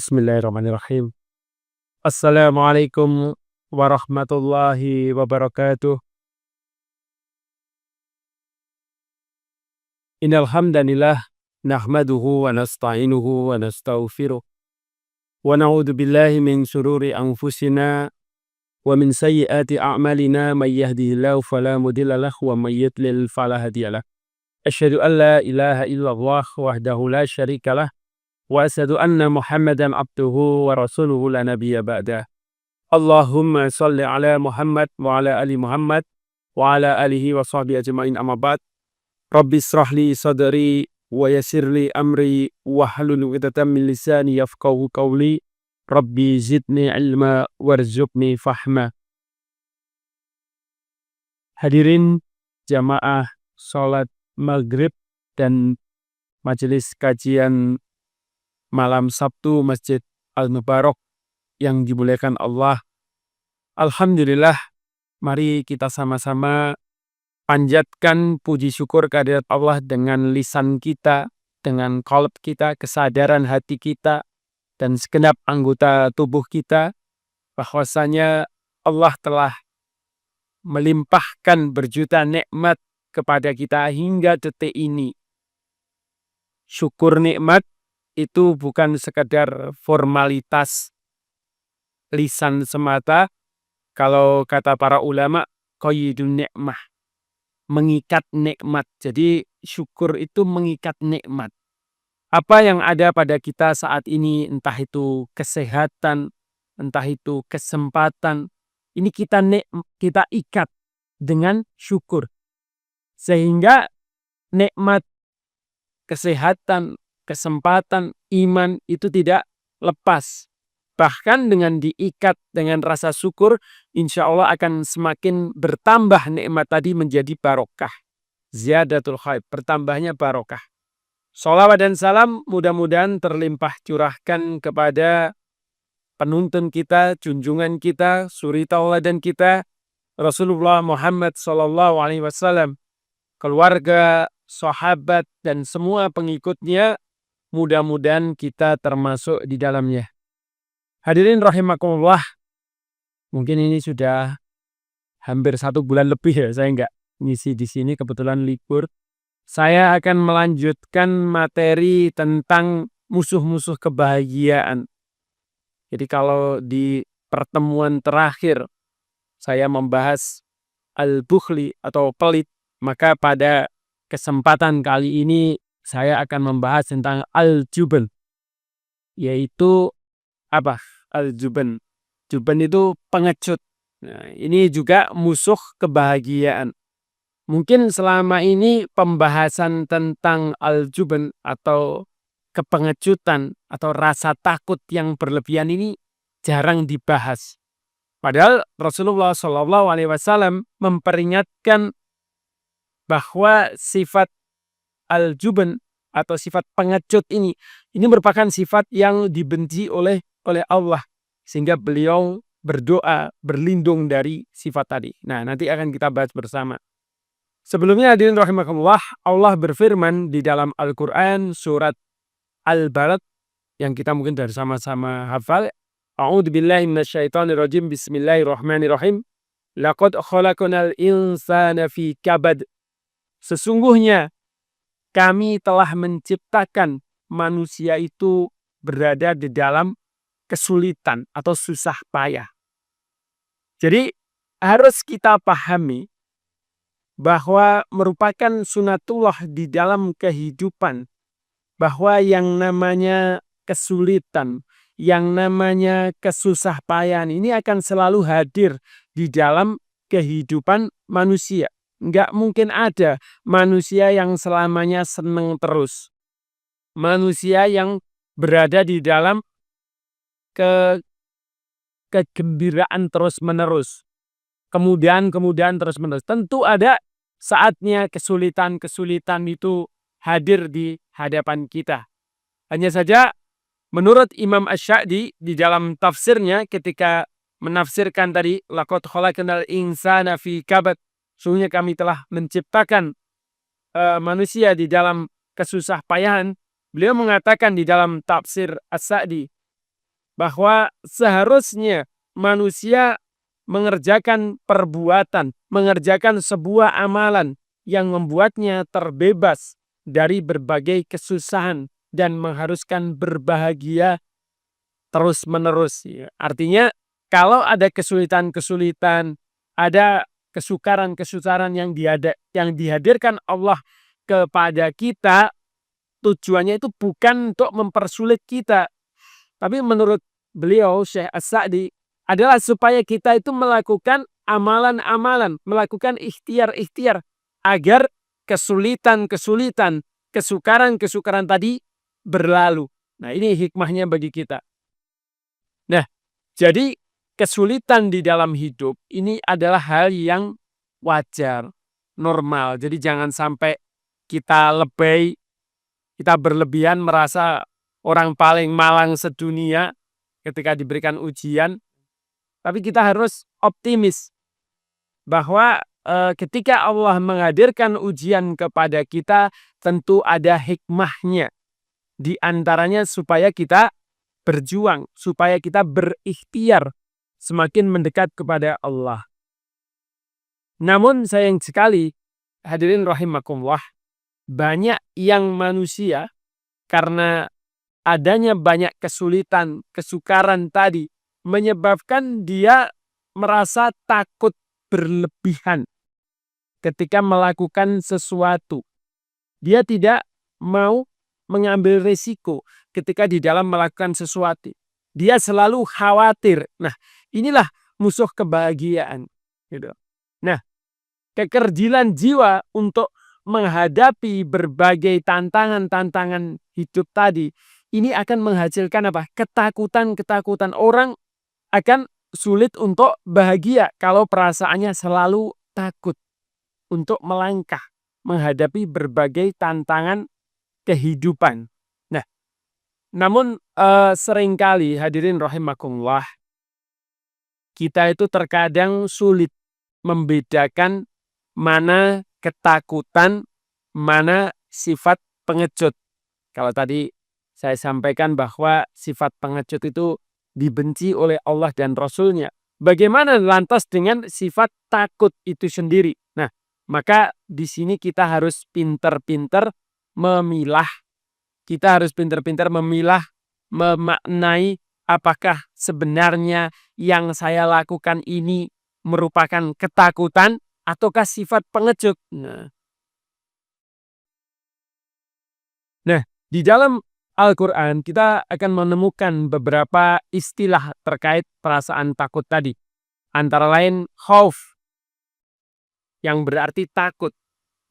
Bismillahirrahmanirrahim. Assalamualaikum warahmatullahi wabarakatuh. Innal hamdanillah nahmaduhu wa nasta'inuhu wa nastaghfiruh wa na'udzu billahi min shururi anfusina wa min sayyiati a'malina may yahdihillahu fala mudilla lahu wa may yudlil fala hadiyalah. Asyhadu an la ilaha illallah wahdahu la syarikalah wa asyhadu anna Muhammadan abduhu wa rasuluhu la nabiyya ba'dah. Allahumma shalli ala Muhammad wa ala ali Muhammad wa ala alihi wa sahbihi ajma'in amma ba'd. Rabbi shrah li sadri wa yassir li amri wa hlul 'uqdatam min lisani yafqahu qawli. Rabbi zidni ilma warzuqni fahma. Hadirin jamaah salat maghrib dan majelis kajian malam Sabtu Masjid Al-Mubarak yang dimuliakan Allah. Alhamdulillah, mari kita sama-sama panjatkan puji syukur kehadirat Allah dengan lisan kita, dengan qalb kita, kesadaran hati kita, dan segenap anggota tubuh kita, bahwasanya Allah telah melimpahkan berjuta nikmat kepada kita hingga detik ini. Syukur nikmat itu bukan sekedar formalitas lisan semata. Kalau kata para ulama, qayyidun nikmah, mengikat nikmat. Jadi syukur itu mengikat nikmat. Apa yang ada pada kita saat ini, entah itu kesehatan, entah itu kesempatan, ini kita ikat dengan syukur. Sehingga nikmat kesehatan, kesempatan, iman itu tidak lepas. Bahkan dengan diikat dengan rasa syukur, insya Allah akan semakin bertambah nikmat tadi menjadi barokah. Ziyadatul khair, bertambahnya barokah. Sholawat dan salam mudah-mudahan terlimpah curahkan kepada penuntun kita, junjungan kita, suri tauladan kita, Rasulullah Muhammad SAW, keluarga, sahabat, dan semua pengikutnya. Mudah-mudahan kita termasuk di dalamnya. Hadirin rahimakumullah, mungkin ini sudah hampir 1 bulan lebih ya saya nggak ngisi di sini, kebetulan libur. Saya akan melanjutkan materi tentang musuh-musuh kebahagiaan. Jadi kalau di pertemuan terakhir saya membahas al-bukhli atau pelit, maka pada kesempatan kali ini saya akan membahas tentang al-jubn, yaitu apa? Al-jubn. Jubn itu pengecut. Nah, ini juga musuh kebahagiaan. Mungkin selama ini pembahasan tentang al-jubn atau kepengecutan atau rasa takut yang berlebihan ini jarang dibahas. Padahal Rasulullah SAW memperingatkan bahwa sifat al-jubn atau sifat pengecut ini merupakan sifat yang dibenci oleh Allah, sehingga beliau berdoa berlindung dari sifat tadi. Nah, nanti akan kita bahas bersama. Sebelumnya hadirin rahimakumullah, Allah berfirman di dalam Al-Qur'an surat Al-Balad yang kita mungkin dari sama-sama hafal. A'udzubillahi minasyaitonirrajim. Bismillahirrahmanirrahim. Laqad khalaqnal insana fi kabad. Sesungguhnya kami telah menciptakan manusia itu berada di dalam kesulitan atau susah payah. Jadi harus kita pahami bahwa merupakan sunatullah di dalam kehidupan, bahwa yang namanya kesulitan, yang namanya kesusah payahan ini akan selalu hadir di dalam kehidupan manusia. Nggak mungkin ada manusia yang selamanya senang terus. Manusia yang berada di dalam kegembiraan terus-menerus. Kemudian terus-menerus. Tentu ada saatnya kesulitan-kesulitan itu hadir di hadapan kita. Hanya saja menurut Imam Asy-Sya'di di dalam tafsirnya ketika menafsirkan tadi laqad khalaqnal insana fi kabad, sungguhnya kami telah menciptakan manusia di dalam kesusah payahan. Beliau mengatakan di dalam tafsir As-Sa'di, bahwa seharusnya manusia mengerjakan perbuatan, mengerjakan sebuah amalan yang membuatnya terbebas dari berbagai kesusahan dan mengharuskan berbahagia terus-menerus. Ya. Artinya kalau ada kesulitan-kesulitan, ada kesukaran-kesukaran yang dihadirkan Allah kepada kita, tujuannya itu bukan untuk mempersulit kita, tapi menurut beliau Syekh As-Sa'di adalah supaya kita itu melakukan amalan-amalan, melakukan ikhtiar-ikhtiar agar kesulitan-kesulitan, kesukaran-kesukaran tadi berlalu. Nah, ini hikmahnya bagi kita. Nah, jadi kesulitan di dalam hidup ini adalah hal yang wajar, normal. Jadi jangan sampai kita lebay, kita berlebihan merasa orang paling malang sedunia ketika diberikan ujian. Tapi kita harus optimis bahwa ketika Allah menghadirkan ujian kepada kita, tentu ada hikmahnya. Di antaranya supaya kita berjuang, supaya kita berikhtiar semakin mendekat kepada Allah. Namun sayang sekali, hadirin rahimakumullah, banyak yang manusia karena adanya banyak kesulitan, kesukaran tadi menyebabkan dia merasa takut berlebihan ketika melakukan sesuatu. Dia tidak mau mengambil risiko ketika di dalam melakukan sesuatu. Dia selalu khawatir. Nah, inilah musuh kebahagiaan. Gitu. Nah, kekerdilan jiwa untuk menghadapi berbagai tantangan-tantangan hidup tadi, ini akan menghasilkan apa? Ketakutan-ketakutan. Orang akan sulit untuk bahagia kalau perasaannya selalu takut untuk melangkah menghadapi berbagai tantangan kehidupan. Nah, namun seringkali hadirin rahimakumullah, kita itu terkadang sulit membedakan mana ketakutan, mana sifat pengecut. Kalau tadi saya sampaikan bahwa sifat pengecut itu dibenci oleh Allah dan Rasul-Nya. Bagaimana lantas dengan sifat takut itu sendiri? Nah, maka di sini kita harus pintar-pintar memilah. Kita harus pintar-pintar memilah, memaknai apakah sebenarnya yang saya lakukan ini merupakan ketakutan ataukah sifat pengecut. Nah, di dalam Al-Quran kita akan menemukan beberapa istilah terkait perasaan takut tadi. Antara lain khauf, yang berarti takut.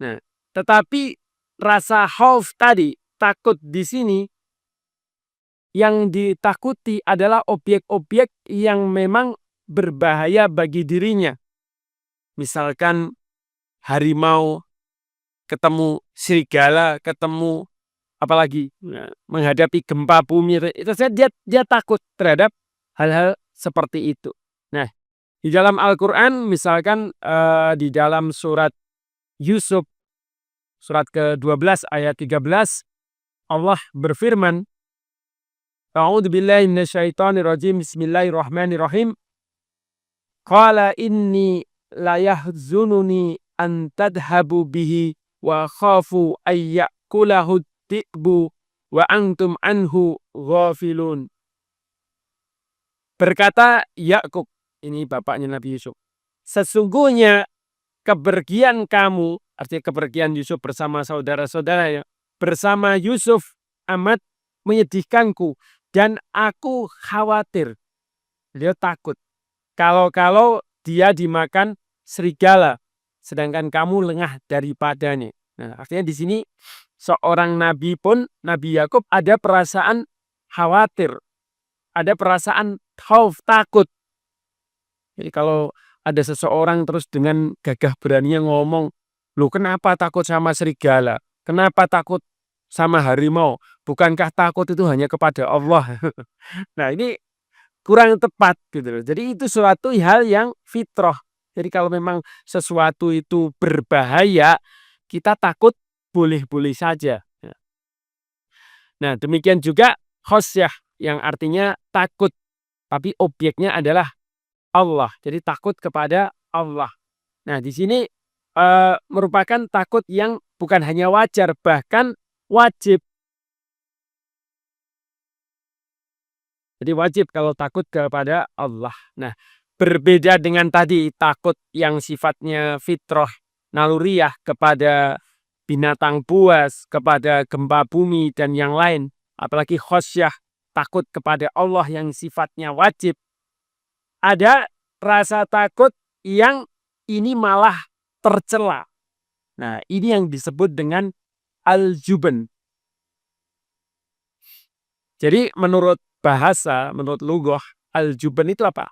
Nah, tetapi rasa khauf tadi, takut di sini, yang ditakuti adalah objek-objek yang memang berbahaya bagi dirinya. Misalkan harimau, ketemu serigala, ketemu apalagi menghadapi gempa bumi, itu saja dia takut terhadap hal-hal seperti itu. Nah, di dalam Al-Quran misalkan di dalam surat Yusuf surat ke-12 ayat 13 Allah berfirman, A'udzubillahi minasyaitonirrajim, bismillahirrahmanirrahim. Qala inni layahzununi an tadhabu bihi wa khafu ayyakulahu ti'bu wa antum anhu ghafilun. Berkata Yakub, ini bapaknya Nabi Yusuf, sesungguhnya kepergian kamu, artinya kepergian Yusuf bersama saudara-saudaranya, bersama Yusuf amat menyedihkanku dan aku khawatir. Dia takut kalau dia dimakan serigala sedangkan kamu lengah daripadanya. Nah, artinya di sini seorang nabi pun, Nabi Yakub, ada perasaan khawatir, ada perasaan khauf, takut. Jadi kalau ada seseorang terus dengan gagah beraninya ngomong, "Lu kenapa takut sama serigala? Kenapa takut sama harimau? Bukankah takut itu hanya kepada Allah?" Nah, ini kurang tepat gitu loh. Jadi itu suatu hal yang fitrah. Jadi kalau memang sesuatu itu berbahaya, kita takut boleh-boleh saja. Nah, demikian juga khosyah yang artinya takut tapi objeknya adalah Allah. Jadi takut kepada Allah. Nah, di sini merupakan takut yang bukan hanya wajar, bahkan wajib. Jadi wajib kalau takut kepada Allah. Nah, berbeda dengan tadi takut yang sifatnya fitrah, naluriah kepada binatang buas, kepada gempa bumi dan yang lain. Apalagi khosyah, takut kepada Allah yang sifatnya wajib. Ada rasa takut yang ini malah tercela. Nah, ini yang disebut dengan al-juban. Jadi menurut bahasa, menurut lughah, al-juban itu apa?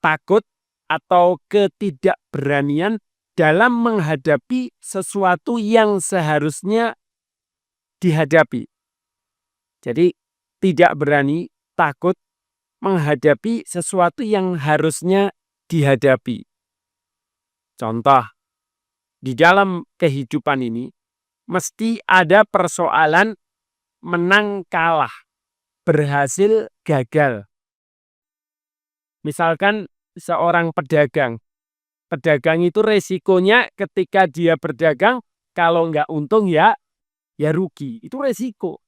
Takut atau ketidakberanian dalam menghadapi sesuatu yang seharusnya dihadapi. Jadi tidak berani, takut menghadapi sesuatu yang harusnya dihadapi. Contoh, di dalam kehidupan ini mesti ada persoalan menang kalah, berhasil gagal. Misalkan seorang pedagang itu resikonya ketika dia berdagang, kalau nggak untung ya rugi. Itu resiko.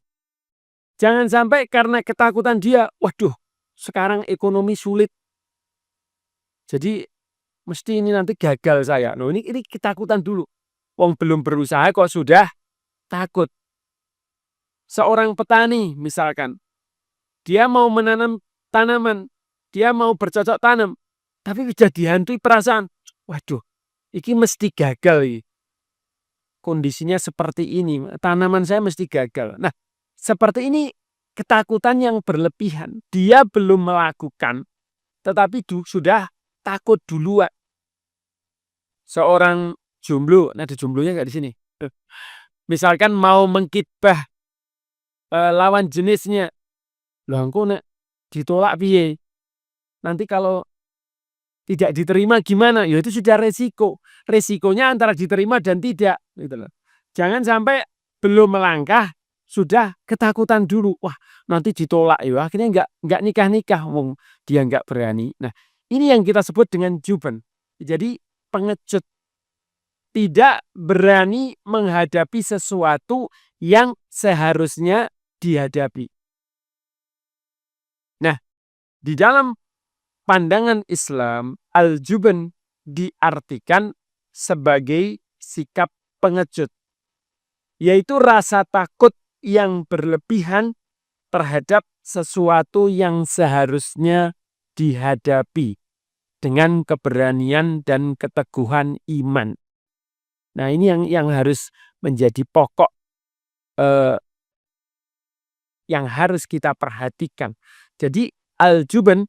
Jangan sampai karena ketakutan dia, waduh, sekarang ekonomi sulit, jadi mesti ini nanti gagal saya. Ini ketakutan dulu. Wong belum berusaha kok sudah takut. Seorang petani misalkan, dia mau menanam tanaman, dia mau bercocok tanam, tapi sudah dihantui perasaan, waduh, ini mesti gagal. Kondisinya seperti ini, tanaman saya mesti gagal. Nah, seperti ini ketakutan yang berlebihan. Dia belum melakukan, tetapi sudah takut duluan. Seorang jomblo, nah ada jomblonya nggak di sini? Misalkan mau mengkitbah lawan jenisnya, loh engko nek ditolak piye? Nanti kalau tidak diterima gimana? Ya itu sudah resiko. Resikonya antara diterima dan tidak. Gitu loh. Jangan sampai belum melangkah sudah ketakutan dulu. Wah, nanti ditolak ya. Akhirnya nggak nikah-nikah. Wong dia nggak berani. Nah, ini yang kita sebut dengan juban. Jadi pengecut. Tidak berani menghadapi sesuatu yang seharusnya dihadapi. Nah, di dalam pandangan Islam, al-juban diartikan sebagai sikap pengecut, yaitu rasa takut yang berlebihan terhadap sesuatu yang seharusnya dihadapi dengan keberanian dan keteguhan iman. Nah, ini yang harus menjadi pokok yang harus kita perhatikan. Jadi al-juban,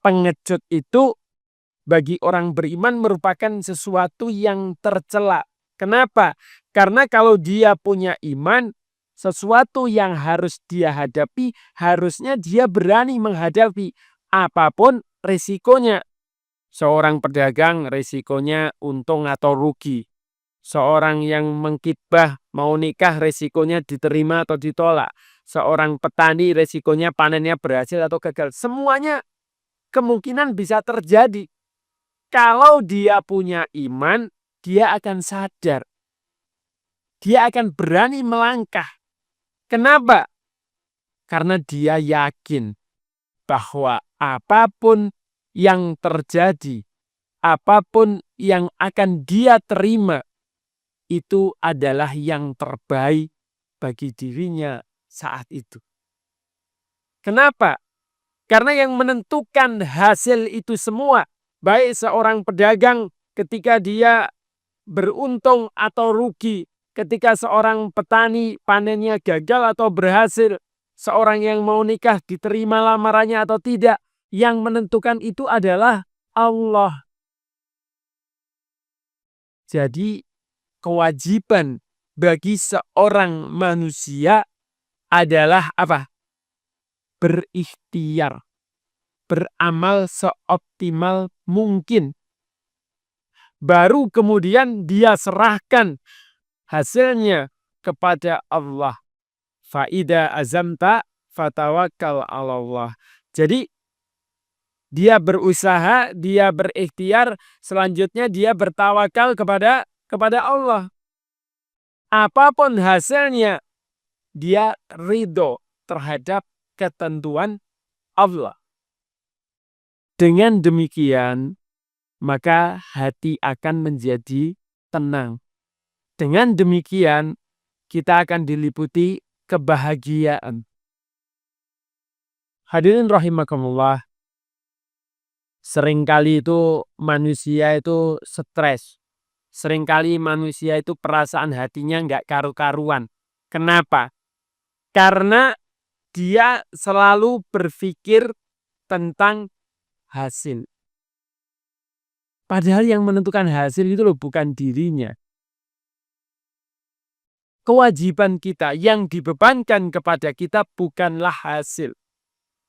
pengecut itu bagi orang beriman merupakan sesuatu yang tercela. Kenapa? Karena kalau dia punya iman, sesuatu yang harus dia hadapi, harusnya dia berani menghadapi apapun resikonya. Seorang pedagang resikonya untung atau rugi. Seorang yang mengkitbah mau nikah resikonya diterima atau ditolak. Seorang petani resikonya panennya berhasil atau gagal. Semuanya kemungkinan bisa terjadi. Kalau dia punya iman, dia akan sadar. Dia akan berani melangkah. Kenapa? Karena dia yakin bahwa apapun yang terjadi, apapun yang akan dia terima, itu adalah yang terbaik bagi dirinya saat itu. Kenapa? Karena yang menentukan hasil itu semua, baik seorang pedagang ketika dia beruntung atau rugi, ketika seorang petani panennya gagal atau berhasil, seorang yang mau nikah diterima lamarannya atau tidak, yang menentukan itu adalah Allah. Jadi kewajiban bagi seorang manusia adalah apa? Berikhtiar, beramal seoptimal mungkin. Baru kemudian dia serahkan hasilnya kepada Allah. Fa'ida azamta fatawakkal 'alallah. Jadi Dia berusaha, dia berikhtiar, selanjutnya dia bertawakal kepada Allah. Apapun hasilnya, dia ridho terhadap ketentuan Allah. Dengan demikian, maka hati akan menjadi tenang. Dengan demikian, kita akan diliputi kebahagiaan. Hadirin rahimakumullah, seringkali itu manusia itu stres. Seringkali manusia itu perasaan hatinya nggak karu-karuan. Kenapa? Karena dia selalu berpikir tentang hasil. Padahal yang menentukan hasil itu loh bukan dirinya. Kewajiban kita yang dibebankan kepada kita bukanlah hasil.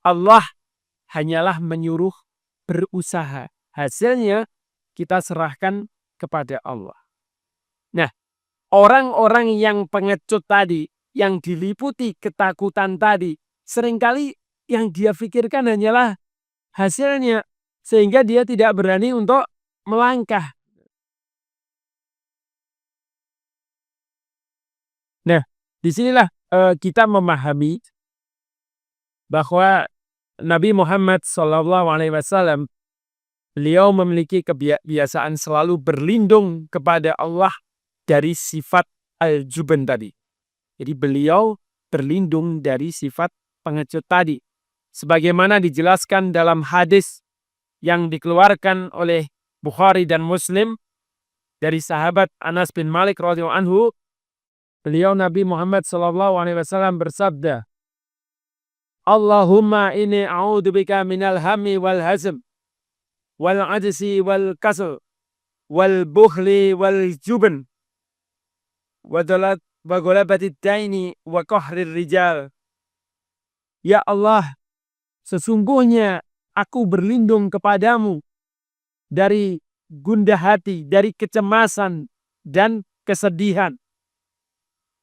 Allah hanyalah menyuruh berusaha. Hasilnya kita serahkan kepada Allah. Nah, orang-orang yang pengecut tadi, yang diliputi ketakutan tadi, seringkali yang dia pikirkan hanyalah hasilnya, sehingga dia tidak berani untuk melangkah. Nah, disinilah kita memahami bahwa Nabi Muhammad SAW, beliau memiliki kebiasaan selalu berlindung kepada Allah dari sifat al-jubn tadi. Jadi beliau berlindung dari sifat pengecut tadi. Sebagaimana dijelaskan dalam hadis yang dikeluarkan oleh Bukhari dan Muslim dari sahabat Anas bin Malik radhiyallahu anhu, beliau Nabi Muhammad SAW bersabda, Allahumma inni a'udzubika minal hammi wal hazm wal ajzi wal kasal wal bukhli wal jubn wa golabatid daini wa qahrir rijal. Ya Allah, sesungguhnya aku berlindung kepadamu dari gundah hati, dari kecemasan dan kesedihan,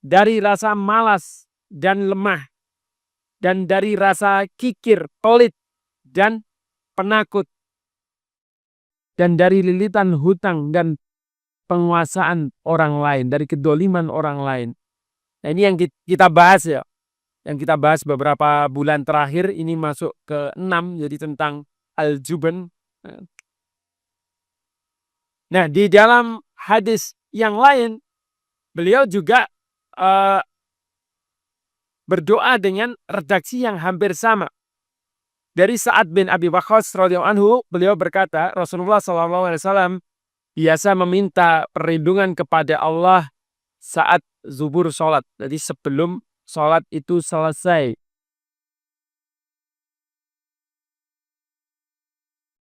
dari rasa malas dan lemah, dan dari rasa kikir, pelit, dan penakut, dan dari lilitan hutang dan penguasaan orang lain, dari kedoliman orang lain. Nah, ini yang kita bahas ya. Yang kita bahas beberapa bulan terakhir, ini masuk ke 6, jadi tentang al-jubn. Nah, di dalam hadis yang lain, beliau juga berdoa dengan redaksi yang hampir sama. Dari Sa'ad bin Abi Waqqas radhiyallahu anhu, beliau berkata, Rasulullah SAW biasa meminta perlindungan kepada Allah saat zuhur sholat. Jadi sebelum sholat itu selesai.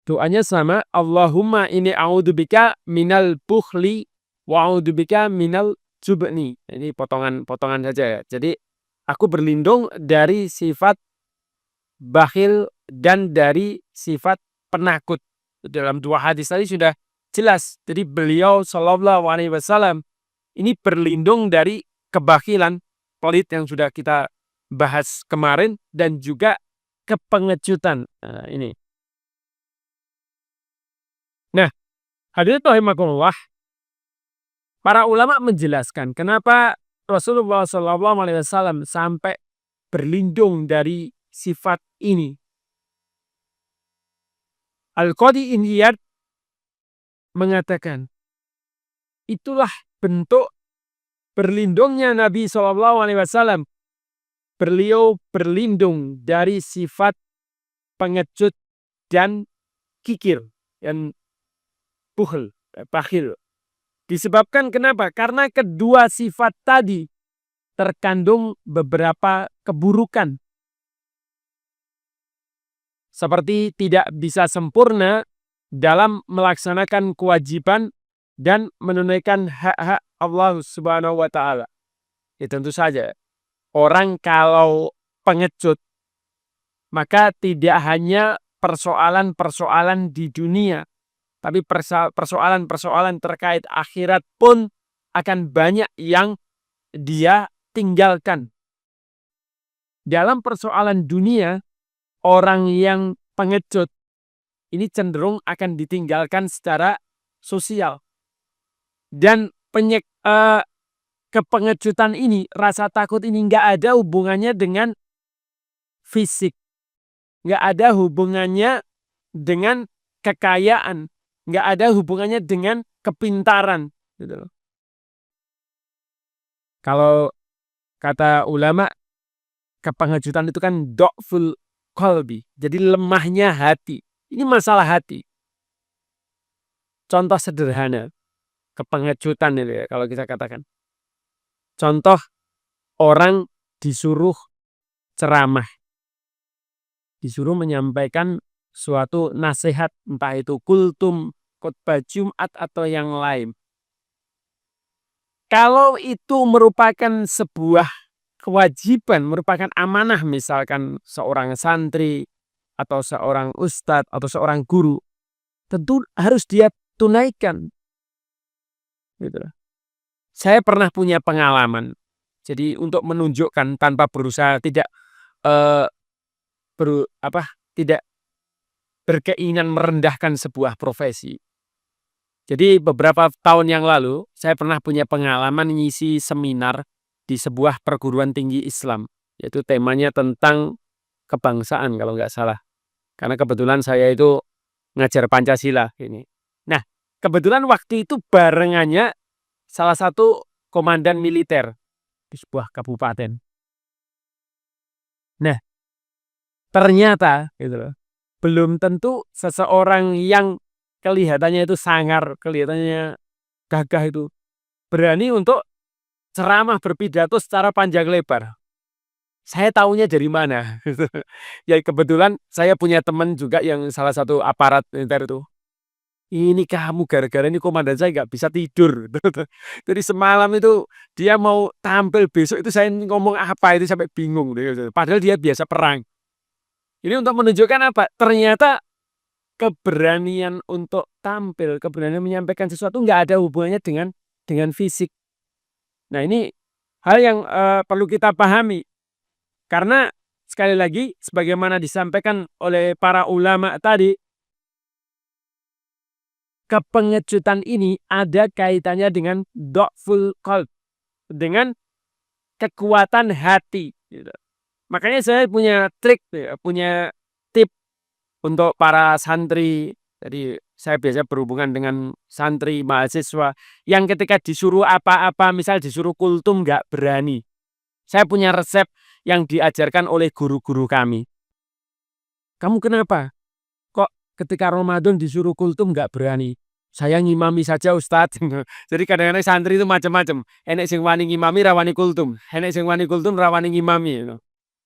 Doanya sama, Allahumma inni a'udzubika minal bukhli wa a'udzubika minal jubni. Ini potongan-potongan saja ya. Jadi aku berlindung dari sifat bakhil dan dari sifat penakut. Dalam dua hadis tadi sudah jelas. Jadi beliau sallallahu alaihi wasallam ini berlindung dari kebakhilan, pelit yang sudah kita bahas kemarin, dan juga kepengecutan. Nah, ini. Nah, hadirin rahimakumullah, para ulama menjelaskan kenapa Rasulullah SAW sampai berlindung dari sifat ini. Al-Qadi Iyad mengatakan, itulah bentuk berlindungnya Nabi SAW. Beliau berlindung dari sifat pengecut dan kikir, dan bakhil. Disebabkan kenapa? Karena kedua sifat tadi terkandung beberapa keburukan. Seperti tidak bisa sempurna dalam melaksanakan kewajiban dan menunaikan hak-hak Allah Subhanahu wa Ta'ala. Ya tentu saja, orang kalau pengecut, maka tidak hanya persoalan-persoalan di dunia, tapi persoalan-persoalan terkait akhirat pun akan banyak yang dia tinggalkan. Dalam persoalan dunia, orang yang pengecut ini cenderung akan ditinggalkan secara sosial. Dan kepengejutan ini, rasa takut ini nggak ada hubungannya dengan fisik, nggak ada hubungannya dengan kekayaan, nggak ada hubungannya dengan kepintaran, gitu loh. Kalau kata ulama, kepengejutan itu kan do'ful qalbi, jadi lemahnya hati. Ini masalah hati. Contoh sederhana kepengejutan itu ya, kalau kita katakan. Contoh orang disuruh ceramah, disuruh menyampaikan suatu nasihat, entah itu kultum, khutbah Jumat atau yang lain. Kalau itu merupakan sebuah kewajiban, merupakan amanah, misalkan seorang santri atau seorang ustadz atau seorang guru, tentu harus dia tunaikan. Gitu. Saya pernah punya pengalaman. Jadi untuk menunjukkan tanpa berusaha tidak tidak berkeinginan merendahkan sebuah profesi. Jadi beberapa tahun yang lalu saya pernah punya pengalaman ngisi seminar di sebuah perguruan tinggi Islam, yaitu temanya tentang kebangsaan kalau nggak salah. Karena kebetulan saya itu ngajar Pancasila ini. Nah, kebetulan waktu itu barengannya salah satu komandan militer di sebuah kabupaten. Nah, ternyata gitu loh, belum tentu seseorang yang kelihatannya itu sangar, kelihatannya gagah itu berani untuk ceramah berpidato secara panjang lebar. Saya tahunya dari mana? Ya kebetulan saya punya teman juga yang salah satu aparat militer itu. Ini kamu gara-gara ini komandan saya nggak bisa tidur. Jadi semalam itu dia mau tampil besok itu saya ngomong apa itu sampai bingung. Padahal dia biasa perang. Ini untuk menunjukkan apa? Ternyata keberanian untuk tampil, keberanian menyampaikan sesuatu nggak ada hubungannya dengan fisik. Nah ini hal yang perlu kita pahami. Karena sekali lagi, sebagaimana disampaikan oleh para ulama tadi, kepengejutan ini ada kaitannya dengan do'ful qalb, dengan kekuatan hati. Gitu. Makanya saya punya trik, punya tip untuk para santri. Jadi saya biasa berhubungan dengan santri, mahasiswa yang ketika disuruh apa-apa, misal disuruh kultum nggak berani. Saya punya resep yang diajarkan oleh guru-guru kami. Kamu kenapa? Kok ketika Ramadan disuruh kultum nggak berani? Saya ngimami saja Ustadz. Jadi kadang-kadang santri itu macam-macam. Enek sing wani ngimami rawani kultum. Enek sing wani kultum rawani ngimami.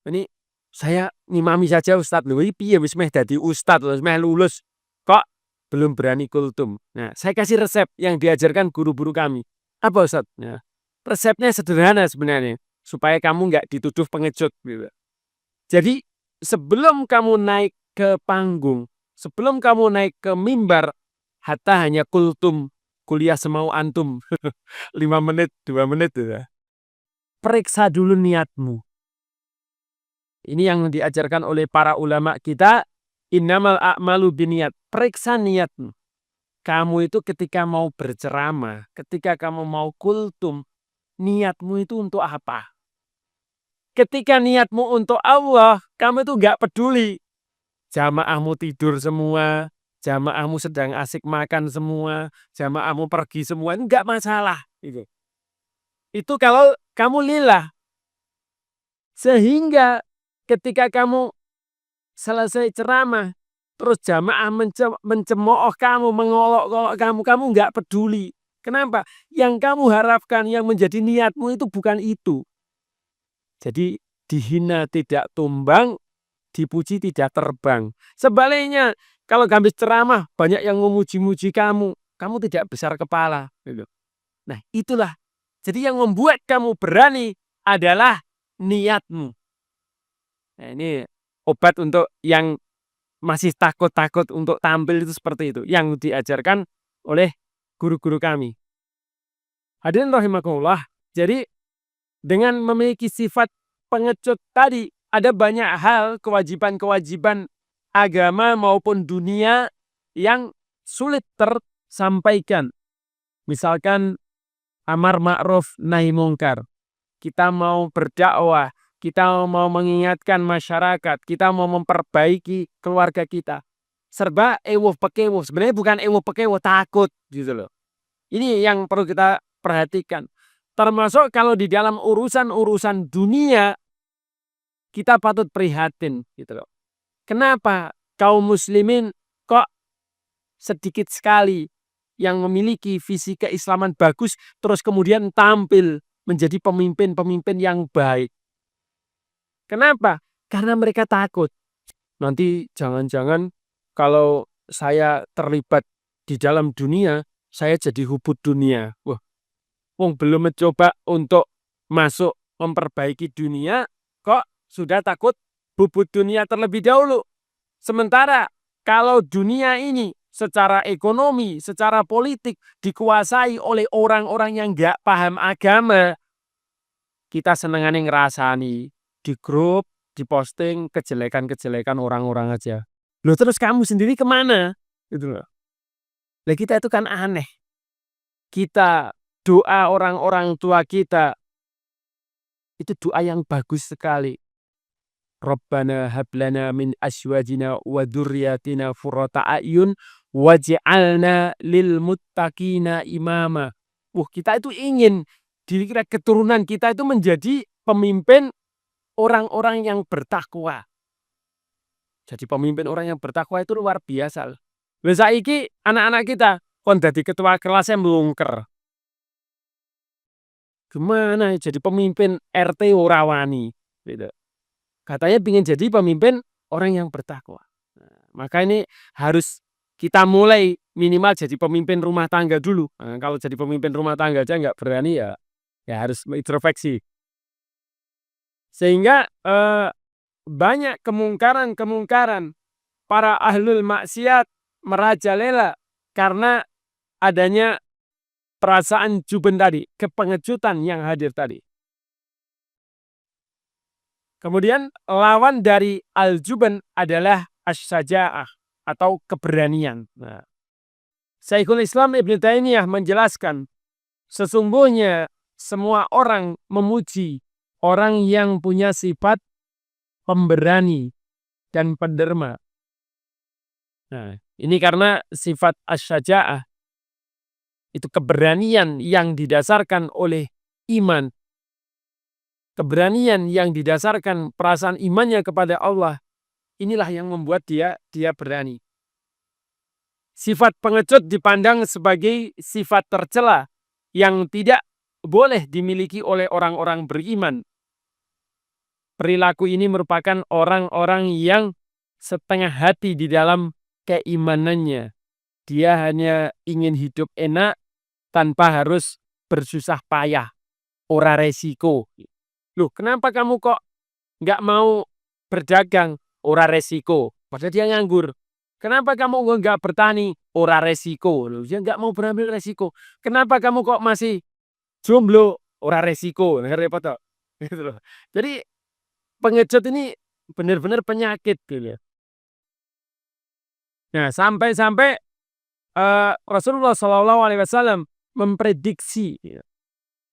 Ini saya ngimami saja Ustadz. Lho iki piye wis meh dadi ustadz, wis meh lulus. Kok belum berani kultum? Nah, saya kasih resep yang diajarkan guru-guru kami. Apa Ustadz? Nah, resepnya sederhana sebenarnya. Supaya kamu nggak dituduh pengecut. Gitu. Jadi sebelum kamu naik ke panggung, sebelum kamu naik ke mimbar, hatta hanya kultum, kuliah semau antum. 5 menit, 2 menit. Ya. Periksa dulu niatmu. Ini yang diajarkan oleh para ulama kita. Innamal a'malu biniat. Periksa niatmu. Kamu itu ketika mau berceramah, ketika kamu mau kultum, niatmu itu untuk apa? Ketika niatmu untuk Allah, kamu itu gak peduli. Jamaahmu tidur semua, jamaahmu sedang asik makan semua, jamaahmu pergi semua, enggak masalah. Itu kalau kamu lillah. Sehingga ketika kamu selesai ceramah, terus jamaah mencemooh kamu, mengolok-olok kamu enggak peduli. Kenapa? Yang kamu harapkan, yang menjadi niatmu itu bukan itu. Jadi dihina tidak tumbang, dipuji tidak terbang. Sebaliknya, kalau habis ceramah banyak yang memuji-muji kamu tidak besar kepala. Nah itulah. Jadi yang membuat kamu berani adalah niatmu. Nah, ini obat untuk yang masih takut-takut untuk tampil itu seperti itu. Yang diajarkan oleh guru-guru kami. Hadirin rahimakumullah. Jadi dengan memiliki sifat pengecut tadi, ada banyak hal, kewajiban-kewajiban agama maupun dunia yang sulit tersampaikan. Misalkan amar ma'ruf nahi mungkar. Kita mau berdakwah, kita mau mengingatkan masyarakat, kita mau memperbaiki keluarga kita. Serba ewo pekewo. Sebenarnya bukan ewo pekewo, takut gitu loh. Ini yang perlu kita perhatikan. Termasuk kalau di dalam urusan-urusan dunia, kita patut prihatin gitu loh. Kenapa kaum muslimin kok sedikit sekali yang memiliki visi keislaman bagus terus kemudian tampil menjadi pemimpin-pemimpin yang baik. Kenapa? Karena mereka takut. Nanti jangan-jangan kalau saya terlibat di dalam dunia, saya jadi hubud dunia. Wah, wong belum mencoba untuk masuk memperbaiki dunia, kok sudah takut bubut dunia terlebih dahulu. Sementara kalau dunia ini secara ekonomi, secara politik dikuasai oleh orang-orang yang gak paham agama, kita senengannya ngerasani di grup, di posting kejelekan-kejelekan orang-orang aja. Loh terus kamu sendiri kemana? Gitu loh. Lah kita itu kan aneh. Kita doa orang-orang tua kita itu doa yang bagus sekali. Rabbana hablana min aswajina wa dzurriyyatina qurrata a'yun waj'alna lil muttaqina imama. Kita itu ingin dikira keturunan kita itu menjadi pemimpin orang-orang yang bertakwa. Jadi pemimpin orang yang bertakwa itu luar biasa. Lah saiki anak-anak kita kon dadi ketua kelasnya mlungker. Gimana jadi pemimpin RT ora wani gitu. Katanya ingin jadi pemimpin orang yang bertakwa. Nah, maka ini harus kita mulai minimal jadi pemimpin rumah tangga dulu. Nah, kalau jadi pemimpin rumah tangga aja nggak berani ya harus introspeksi. Sehingga banyak kemungkaran-kemungkaran para ahlul maksiat merajalela karena adanya perasaan juben tadi, kepengejutan yang hadir tadi. Kemudian lawan dari al-juban adalah as-saja'ah atau keberanian. Nah, Syekhul Islam Ibnu Taimiyah menjelaskan sesungguhnya semua orang memuji orang yang punya sifat pemberani dan penderma. Nah, ini karena sifat as-saja'ah itu keberanian yang didasarkan oleh iman. Keberanian yang didasarkan perasaan imannya kepada Allah, inilah yang membuat dia berani. Sifat pengecut dipandang sebagai sifat tercela yang tidak boleh dimiliki oleh orang-orang beriman. Perilaku ini merupakan orang-orang yang setengah hati di dalam keimanannya. Dia hanya ingin hidup enak tanpa harus bersusah payah, ora resiko. Loh, kenapa kamu kok nggak mau berdagang? Ora resiko. Padahal dia nganggur. Kenapa kamu nggak bertani? Ora resiko. Loh, dia nggak mau berambil resiko. Kenapa kamu kok masih jomblo? Ora resiko. Nah, repot toh. Gitu loh. Jadi pengecut ini benar-benar penyakit gitu ya. Nah, sampai-sampai Rasulullah SAW memprediksi ya,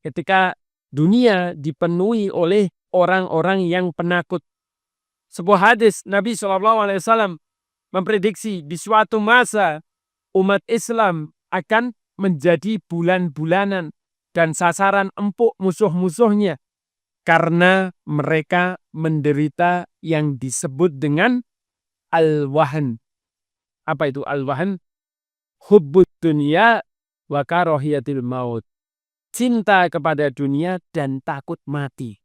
ketika dunia dipenuhi oleh orang-orang yang penakut. Sebuah hadis Nabi SAW memprediksi di suatu masa umat Islam akan menjadi bulan-bulanan dan sasaran empuk musuh-musuhnya karena mereka menderita yang disebut dengan al-wahan. Apa itu al-wahan? Hubbud dunya wa karahiyatil maut. Cinta kepada dunia dan takut mati.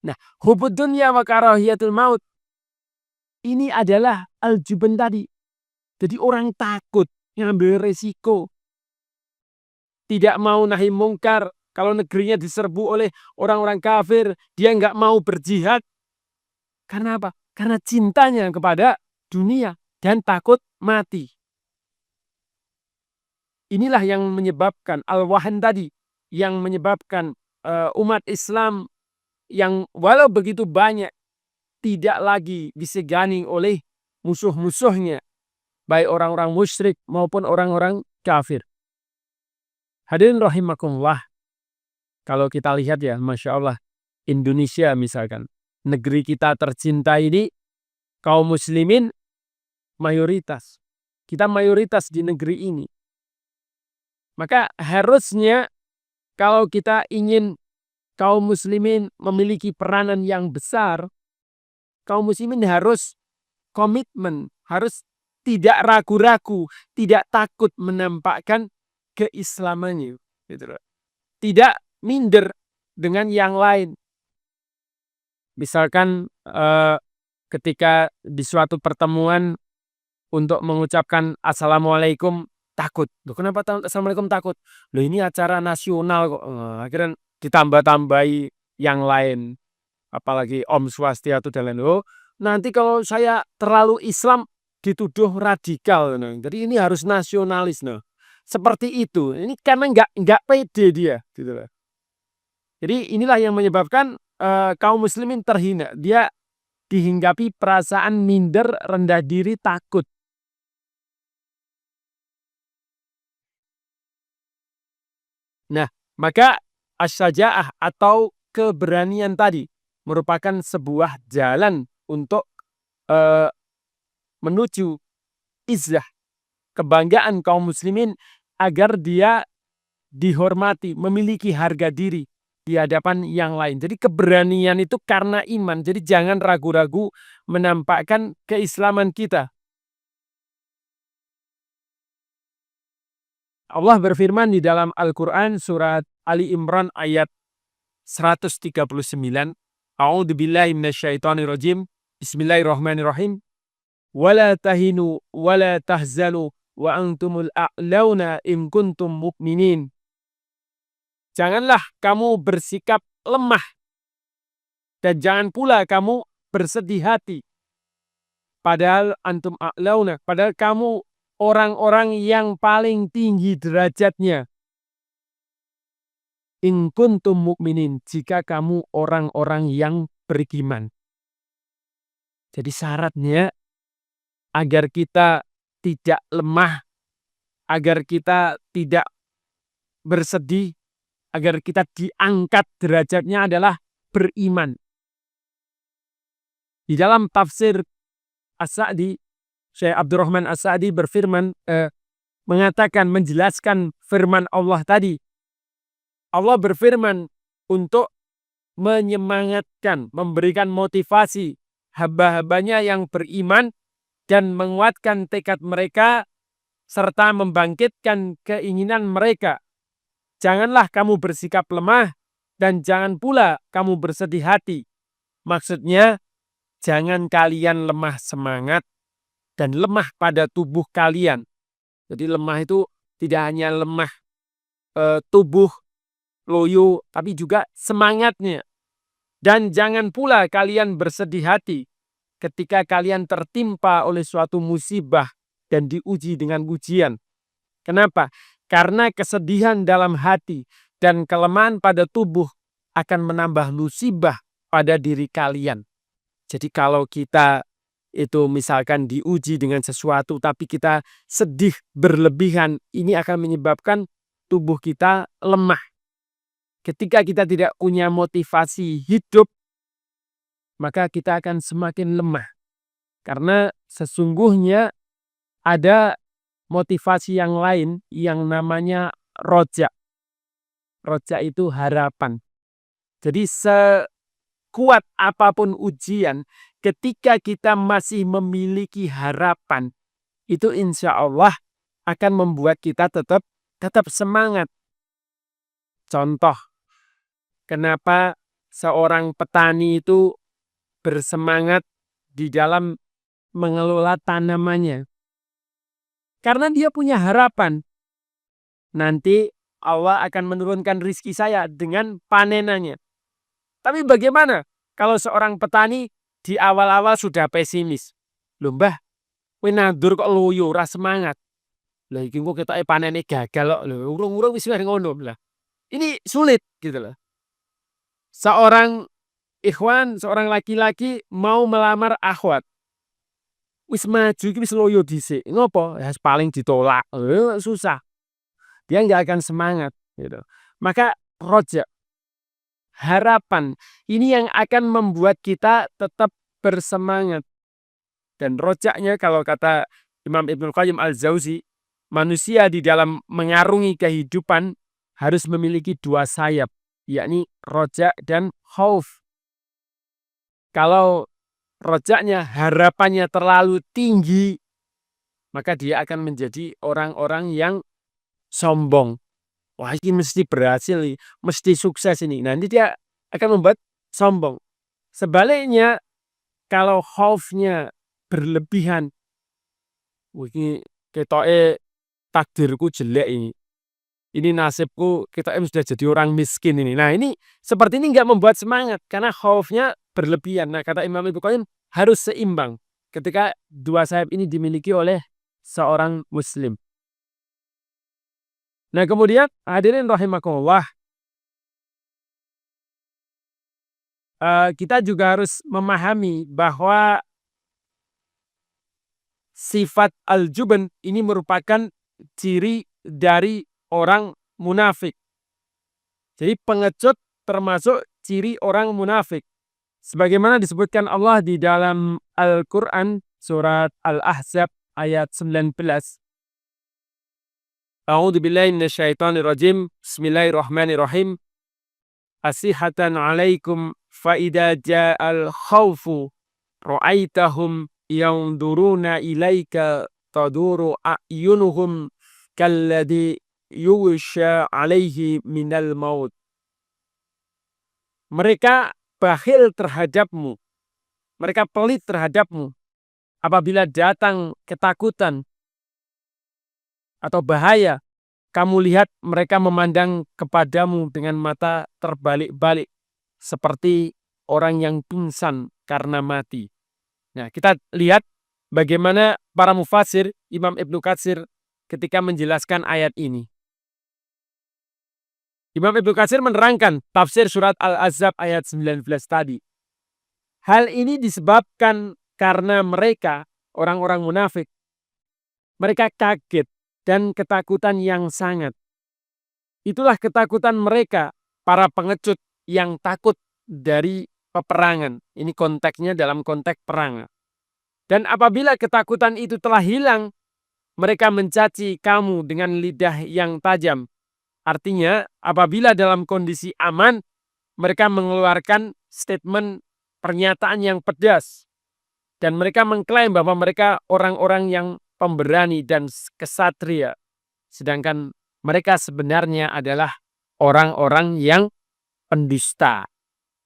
Nah, hubud dunya wa karahiyatul maut ini adalah al-juban tadi. Jadi orang takut ngambil resiko. Tidak mau nahi mungkar. Kalau negerinya diserbu oleh orang-orang kafir, dia nggak mau berjihad. Karena apa? Karena cintanya kepada dunia dan takut mati. Inilah yang menyebabkan al-wahan tadi. Yang menyebabkan umat Islam yang walau begitu banyak tidak lagi disegani oleh musuh-musuhnya, baik orang-orang musyrik maupun orang-orang kafir. Hadirin rahimakumullah, kalau kita lihat ya, Masya Allah, Indonesia misalkan, negeri kita tercinta ini, kaum muslimin mayoritas. Kita mayoritas di negeri ini. Maka harusnya kalau kita ingin kaum muslimin memiliki peranan yang besar, kaum muslimin harus komitmen, harus tidak ragu-ragu, tidak takut menampakkan keislamannya. Gitu loh. Tidak minder dengan yang lain. Misalkan ketika di suatu pertemuan untuk mengucapkan Assalamualaikum takut. Loh, kenapa Assalamualaikum takut? Loh, ini acara nasional kok. Akhirnya ditambah-tambahi yang lain. Apalagi Om Swastiastu dan lain. Oh, nanti kalau saya terlalu Islam dituduh radikal. Nah. Jadi ini harus nasionalis. Nah. Seperti itu. Ini karena nggak pede dia. Gitu loh. Jadi inilah yang menyebabkan kaum muslimin terhina. Dia dihinggapi perasaan minder, rendah diri, takut. Nah, maka as-syaja'ah atau keberanian tadi merupakan sebuah jalan untuk menuju izzah, kebanggaan kaum muslimin agar dia dihormati, memiliki harga diri di hadapan yang lain. Jadi keberanian itu karena iman. Jadi jangan ragu-ragu menampakkan keislaman kita. Allah berfirman di dalam Al-Quran surat Ali Imran ayat 139. A'udzubillahi minasyaitonirrajim. Bismillahirrahmanirrahim. Wala tahinu wala tahzanu wa antumul a'launa in kuntum mu'minin. Janganlah kamu bersikap lemah dan jangan pula kamu bersedih hati. Padahal antum a'launa, padahal kamu orang-orang yang paling tinggi derajatnya. In kuntum mu'minin, jika kamu orang-orang yang beriman. Jadi syaratnya agar kita tidak lemah, agar kita tidak bersedih, agar kita diangkat derajatnya adalah beriman. Di dalam tafsir As-Sa'di, Syekh Abdurrahman As-Sa'di berfirman, mengatakan, menjelaskan firman Allah tadi. Allah berfirman untuk menyemangatkan, memberikan motivasi hamba-hambanya yang beriman dan menguatkan tekad mereka serta membangkitkan keinginan mereka. Janganlah kamu bersikap lemah dan jangan pula kamu bersedih hati. Maksudnya, jangan kalian lemah semangat dan lemah pada tubuh kalian. Jadi lemah itu tidak hanya lemah tubuh, loyo, tapi juga semangatnya. Dan jangan pula kalian bersedih hati ketika kalian tertimpa oleh suatu musibah dan diuji dengan ujian. Kenapa? Karena kesedihan dalam hati dan kelemahan pada tubuh akan menambah musibah pada diri kalian. Jadi kalau kita itu misalkan diuji dengan sesuatu tapi kita sedih berlebihan, ini akan menyebabkan tubuh kita lemah. Ketika kita tidak punya motivasi hidup, maka kita akan semakin lemah. Karena sesungguhnya ada motivasi yang lain yang namanya roja. Roja itu harapan. Jadi sekuat apapun ujian, ketika kita masih memiliki harapan, itu insya Allah akan membuat kita tetap semangat. Contoh, kenapa seorang petani itu bersemangat di dalam mengelola tanamannya? Karena dia punya harapan. Nanti Allah akan menurunkan rizki saya dengan panenannya. Tapi bagaimana kalau seorang petani di awal-awal sudah pesimis? Loh mbah, kowe nandur kok loyo, ora semangat. Lah iki kok ketoke panene gagal kok. Lho urung-urung wis ngono lah. Ini sulit gitu loh. Seorang ikhwan, seorang laki-laki mau melamar akhwat. wis maju iki wis loyo dhisik. Ngopo? Ya paling ditolak. Susah. Dia nggak akan semangat gitu. Maka roja, harapan ini yang akan membuat kita tetap bersemangat. Dan rojaknya kalau kata Imam Ibnul Qayyim Al-Jauzi, manusia di dalam mengarungi kehidupan harus memiliki dua sayap, yakni rojak dan khauf. Kalau rojaknya, harapannya terlalu tinggi, maka dia akan menjadi orang-orang yang sombong. Wah, ini mesti berhasil nih, mesti sukses ini. Nanti dia akan membuat sombong. Sebaliknya, kalau khaufnya berlebihan, wah, ini ketoke takdirku jelek ini. Ini nasibku, kita sudah jadi orang miskin ini. Nah, ini seperti ini nggak membuat semangat karena khaufnya berlebihan. Nah, kata Imam Ibnu Qayyim harus seimbang ketika dua sayap ini dimiliki oleh seorang muslim. Nah, kemudian hadirin rahimakumullah, kita juga harus memahami bahwa sifat al-jubn ini merupakan ciri dari orang munafik. Jadi pengecut termasuk ciri orang munafik. Sebagaimana disebutkan Allah di dalam Al-Quran surat Al-Ahzab ayat 19. A'udzubillahi minasyaitonirrajim. Bismillahirrahmanirrahim. Asihatan 'alaikum fa idza ja'al khaufu ra'aitahum yanzuruna ilaika taduru a'yunuhum kalladzi yughsha 'alaihi minal maut. Mereka bakhil terhadapmu, mereka pelit terhadapmu apabila datang ketakutan atau bahaya. Kamu lihat mereka memandang kepadamu dengan mata terbalik-balik seperti orang yang pingsan karena mati. Nah, kita lihat bagaimana para mufassir, Imam Ibnu Katsir ketika menjelaskan ayat ini. Imam Ibnu Katsir menerangkan tafsir surat Al-Ahzab ayat 19 tadi. Hal ini disebabkan karena mereka, orang-orang munafik, mereka kaget dan ketakutan yang sangat. Itulah ketakutan mereka, para pengecut yang takut dari peperangan. Ini konteksnya dalam konteks perang. Dan apabila ketakutan itu telah hilang, mereka mencaci kamu dengan lidah yang tajam. Artinya, apabila dalam kondisi aman, mereka mengeluarkan statement pernyataan yang pedas. Dan mereka mengklaim bahwa mereka orang-orang yang pemberani dan kesatria. Sedangkan mereka sebenarnya adalah orang-orang yang pendusta.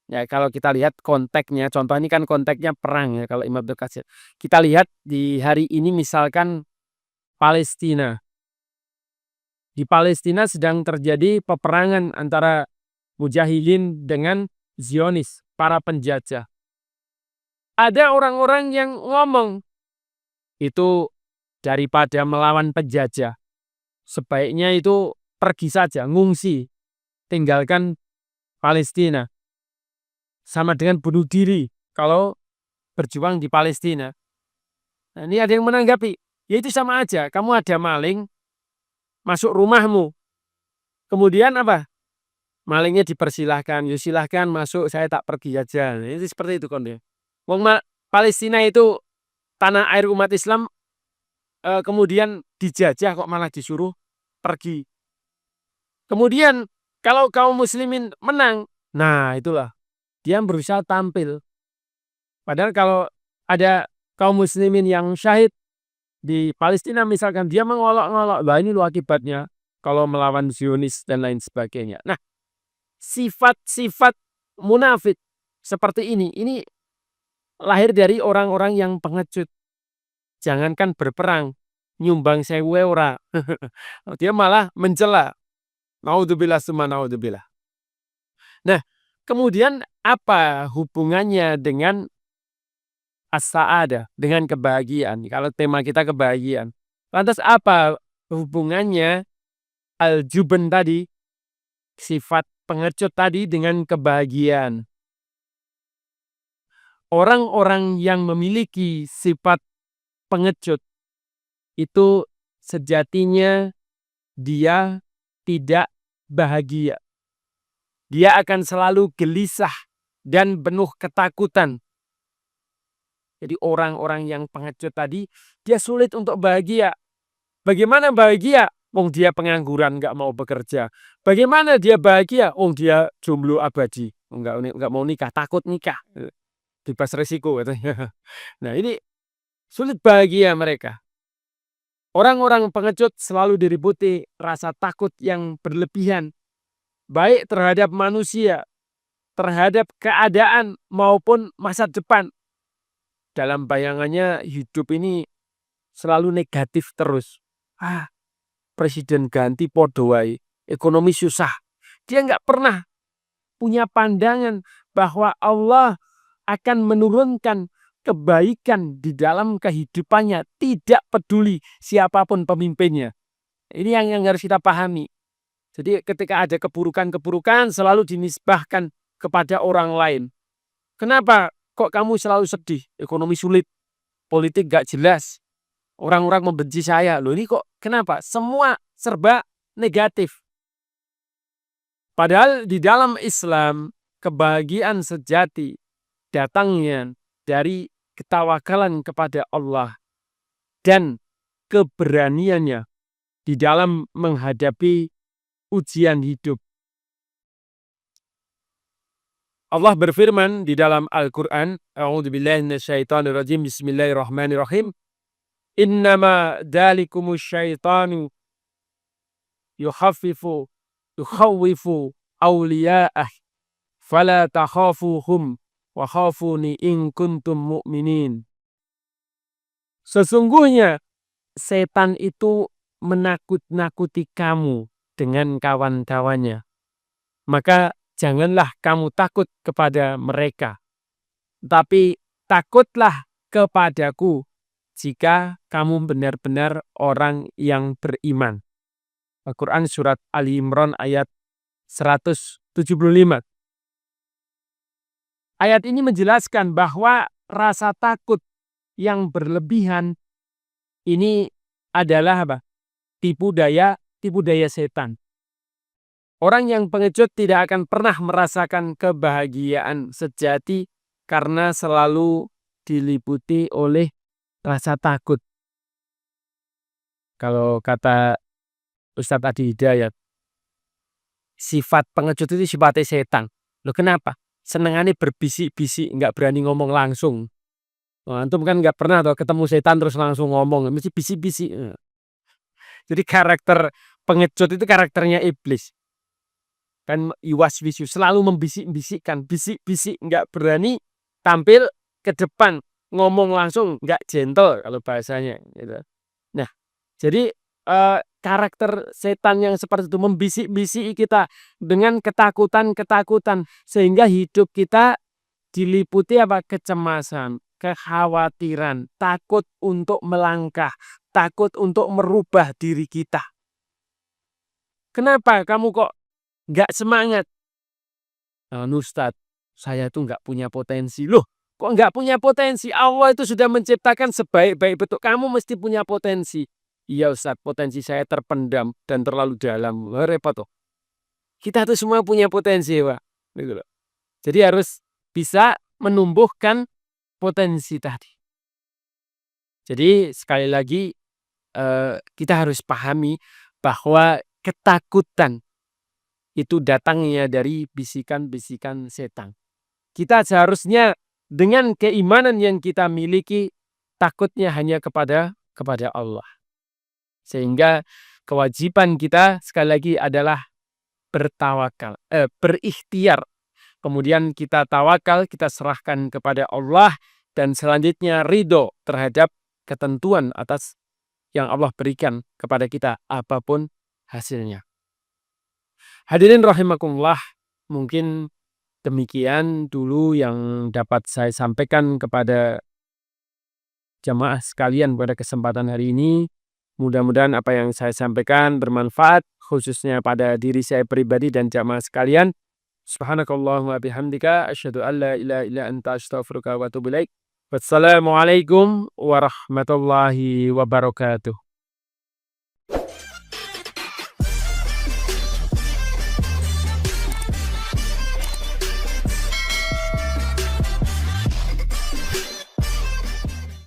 Ya, kalau kita lihat konteksnya, contoh ini kan konteksnya perang ya kalau Imam Ibnu Katsir. Kita lihat di hari ini misalkan Palestina. Di Palestina sedang terjadi peperangan antara Mujahidin dengan Zionis, para penjajah. Ada orang-orang yang ngomong, itu daripada melawan penjajah, sebaiknya itu pergi saja, ngungsi, tinggalkan Palestina. Sama dengan bunuh diri kalau berjuang di Palestina. Nah, ini ada yang menanggapi, ya itu sama aja, kamu ada maling masuk rumahmu, kemudian apa? Malingnya dipersilahkan, ya silahkan masuk, saya tak pergi aja. Nah, itu seperti itu kondisi. Wong Palestina itu tanah air umat Islam, kemudian dijajah kok malah disuruh pergi. Kemudian kalau kaum muslimin menang, nah itulah dia berusaha tampil. Padahal kalau ada kaum muslimin yang syahid di Palestina misalkan, dia mengolok-ngolok, lah ini loh akibatnya kalau melawan Zionis dan lain sebagainya. Nah, sifat-sifat munafik seperti ini lahir dari orang-orang yang pengecut. Jangankan berperang, nyumbang sewu ora. Dia malah mencela. Naudzubillah summa naudzubillah. Nah, kemudian apa hubungannya dengan as-sa'adah, dengan kebahagiaan? Kalau tema kita kebahagiaan. Lantas apa hubungannya al-jubn tadi, sifat pengecut tadi, dengan kebahagiaan? Orang-orang yang memiliki sifat pengecut itu sejatinya dia tidak bahagia. Dia akan selalu gelisah dan penuh ketakutan. Jadi orang-orang yang pengecut tadi, dia sulit untuk bahagia. Bagaimana bahagia? Dia pengangguran, nggak mau bekerja. Bagaimana dia bahagia? Dia jomblo abadi, nggak mau nikah, takut nikah, bebas resiko. Nah, ini sulit bahagia mereka. Orang-orang pengecut selalu diliputi rasa takut yang berlebihan, baik terhadap manusia, terhadap keadaan maupun masa depan. Dalam bayangannya hidup ini selalu negatif terus. Presiden ganti podo wae, ekonomi susah. Dia nggak pernah punya pandangan bahwa Allah akan menurunkan kebaikan di dalam kehidupannya, tidak peduli siapapun pemimpinnya. Ini yang harus kita pahami. Jadi ketika ada keburukan-keburukan selalu dinisbahkan kepada orang lain. Kenapa kok kamu selalu sedih? Ekonomi sulit, politik gak jelas, orang-orang membenci saya. Loh, ini kok kenapa? Semua serba negatif. Padahal di dalam Islam, kebahagiaan sejati datangnya dari ketawakalan kepada Allah dan keberaniannya di dalam menghadapi ujian hidup. Allah berfirman di dalam Al-Quran, A'udzubillahi minasyaitonirrajim, Bismillahirrahmanirrahim. Innama dzalikumus syaitanu yukhawwifu awliya'ah fala takhafuhum wa khafuni in kuntum mu'minin. Sesungguhnya setan itu menakut-nakuti kamu dengan kawan-kawannya. Maka janganlah kamu takut kepada mereka, tapi takutlah kepadaku jika kamu benar-benar orang yang beriman. Al-Quran surat Ali Imran ayat 175. Ayat ini menjelaskan bahwa rasa takut yang berlebihan ini adalah apa? Tipu daya setan. Orang yang pengecut tidak akan pernah merasakan kebahagiaan sejati karena selalu diliputi oleh rasa takut. Kalau kata Ustadz Adi Hidayat, sifat pengecut itu sifatnya setan. Loh, kenapa? Senengannya berbisik-bisik, nggak berani ngomong langsung. Antum kan nggak pernah tuh ketemu setan terus langsung ngomong, mesti bisik-bisik. Jadi karakter pengecut itu karakternya iblis. Kan iwaswisu, selalu membisik-bisikkan, bisik-bisik, nggak berani tampil ke depan, ngomong langsung, nggak gentle kalau bahasanya. Gitu. Nah, jadi karakter setan yang seperti itu membisik-bisik kita dengan ketakutan-ketakutan sehingga hidup kita diliputi apa? Kecemasan, kekhawatiran, takut untuk melangkah, takut untuk merubah diri kita. Kenapa kamu kok nggak semangat? Ustadz, saya tuh nggak punya potensi. Loh, kok nggak punya potensi? Allah itu sudah menciptakan sebaik-baik bentuk. Kamu mesti punya potensi. Iya Ustadz, potensi saya terpendam dan terlalu dalam. Repot tuh. Kita tuh semua punya potensi, Pak. Jadi harus bisa menumbuhkan potensi tadi. Jadi sekali lagi kita harus pahami bahwa ketakutan itu datangnya dari bisikan-bisikan setan. Kita seharusnya dengan keimanan yang kita miliki takutnya hanya kepada Allah. Sehingga kewajiban kita sekali lagi adalah bertawakal, berikhtiar. Kemudian kita tawakal, kita serahkan kepada Allah dan selanjutnya ridho terhadap ketentuan atas yang Allah berikan kepada kita apapun hasilnya. Hadirin rahimakumullah, mungkin demikian dulu yang dapat saya sampaikan kepada jamaah sekalian pada kesempatan hari ini. Mudah-mudahan apa yang saya sampaikan bermanfaat khususnya pada diri saya pribadi dan jamaah sekalian. Subhanakallahumma bihamdika asyhadu an la ilaha illa anta astaghfiruka wa atubu ilaik. Wassalamualaikum warahmatullahi wabarakatuh.